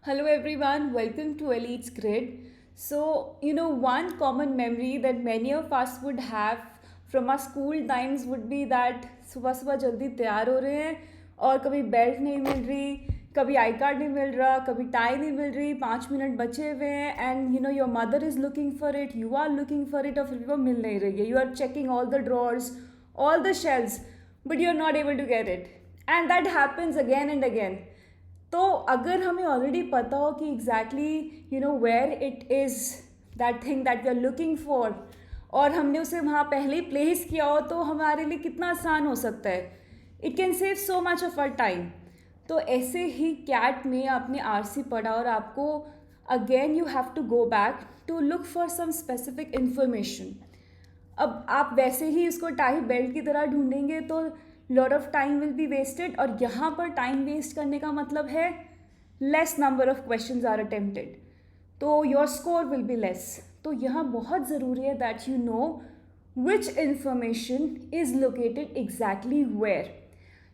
Hello everyone, welcome to Elite's Grid. So, one common memory that many of us would have from our school times would be that सुबह सुबह जल्दी तैयार हो रहे हैं और कभी बेल्ट नहीं मिल रही, कभी आई कार्ड नहीं मिल रहा, कभी टाई नहीं मिल रही, 5 मिनट बचे हुए हैं and your mother is looking for it, you are looking for it और फिर भी वो मिल नहीं रही है. You are checking all the drawers, all the shelves, but you are not able to get it and that happens again and again. तो अगर हमें ऑलरेडी पता हो कि exactly where it is that thing that we are looking for और हमने उसे वहाँ पहले ही प्लेस किया हो तो हमारे लिए कितना आसान हो सकता है. It can save so much of our time. तो ऐसे ही कैट में आपने आरसी पढ़ा और आपको again you have to go back to look for some specific information. अब आप वैसे ही इसको टाई बेल्ट की तरह ढूंढेंगे तो lot of time will be wasted और यहाँ पर टाइम वेस्ट करने का मतलब है less number of questions are attempted, तो your score will be less. तो यहाँ बहुत ज़रूरी है that you know which information is located exactly where.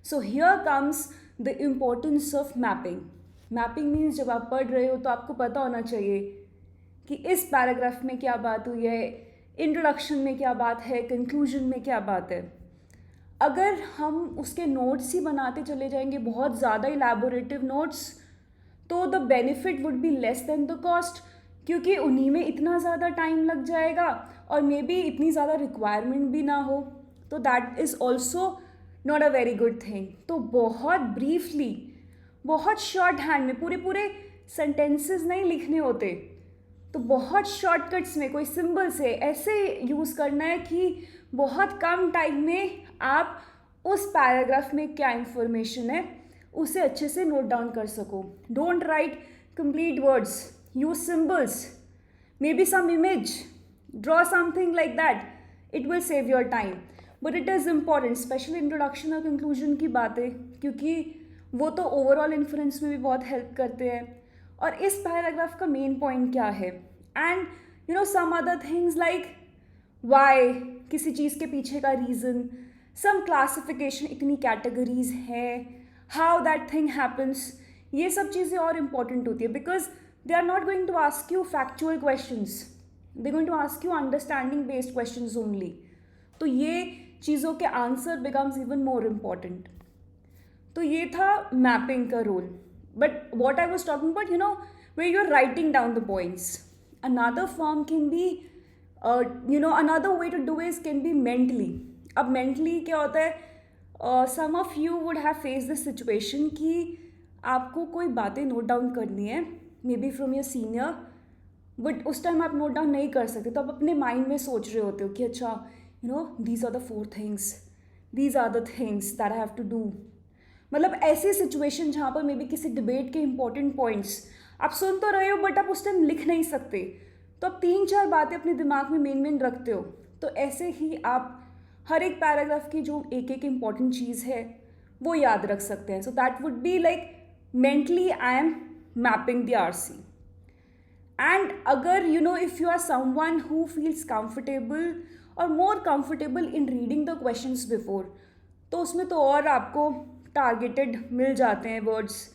So here comes the importance of mapping. Mapping means जब आप पढ़ रहे हो तो आपको पता होना चाहिए कि इस पैराग्राफ में क्या बात हुई है, इंट्रोडक्शन में क्या बात है, कंक्लूजन में क्या बात है. अगर हम उसके नोट्स ही बनाते चले जाएंगे, बहुत ज़्यादा इलैबोरेटिव नोट्स, तो the benefit would be less than the cost, क्योंकि उन्हीं में इतना ज़्यादा टाइम लग जाएगा और मे बी इतनी ज़्यादा रिक्वायरमेंट भी ना हो. तो that is also not a very good thing. तो बहुत ब्रीफली, बहुत शॉर्ट हैंड में, पूरे पूरे सेंटेंसेस नहीं लिखने होते, तो बहुत शॉर्टकट्स में कोई सिंबल से ऐसे यूज़ करना है कि बहुत कम टाइम में आप उस पैराग्राफ में क्या इंफॉर्मेशन है उसे अच्छे से नोट डाउन कर सको. Don't write complete words, use symbols, maybe some image, draw something like that. It will save your time. But it is important, specially introduction और कंक्लूजन की बातें, क्योंकि वो तो ओवरऑल इन्फ्लुएंस में भी बहुत हेल्प करते हैं. और इस पैराग्राफ का मेन पॉइंट क्या है and some other things like why, किसी चीज़ के पीछे का रीज़न, सम क्लासिफिकेशन, इतनी कैटेगरीज हैं, हाउ दैट थिंग हैपन्स. ये सब चीज़ें और इम्पॉर्टेंट होती है because they are not going to ask you factual questions, they going to ask you understanding based questions only. तो ये चीज़ों के answer becomes even more important. तो ये था मैपिंग का role. But what I was talking about, where you're writing down the points. Another form can be, another way to do is can be mentally. अब mentally क्या होता है, some of you would have faced this situation कि आपको कोई बातें note down करनी है, may be from your senior, but उस टाइम आप नोट डाउन नहीं कर सकते, तो आप अपने माइंड में सोच रहे होते हो कि अच्छा these are the 4 things, these are the things that I have to do. मतलब ऐसी सिचुएशन जहाँ पर मे बी किसी डिबेट के इंपॉर्टेंट पॉइंट्स आप सुन तो रहे हो बट आप उस टाइम लिख नहीं सकते, तो आप 3-4 बातें अपने दिमाग में मेन रखते हो. तो ऐसे ही आप हर एक पैराग्राफ की जो एक एक इम्पॉर्टेंट चीज़ है वो याद रख सकते हैं. So that would be like mentally I am mapping the RC. And अगर if you are someone who feels comfortable और more comfortable in reading the questions before, तो उसमें तो और आपको टारगेटेड मिल जाते हैं वर्ड्स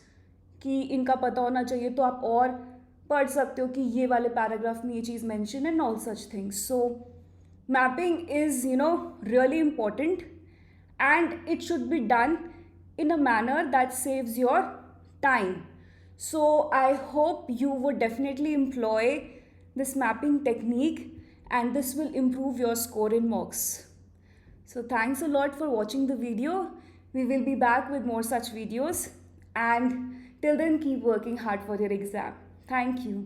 कि इनका पता होना चाहिए, तो आप और पढ़ सकते हो कि ये वाले पैराग्राफ में ये चीज़ mention and all such things. So mapping is really important and it should be done in a manner that saves your time. So I hope you would definitely employ this mapping technique and this will improve your score in mocks. So thanks a lot for watching the video. We will be back with more such videos and till then keep working hard for your exam. Thank you.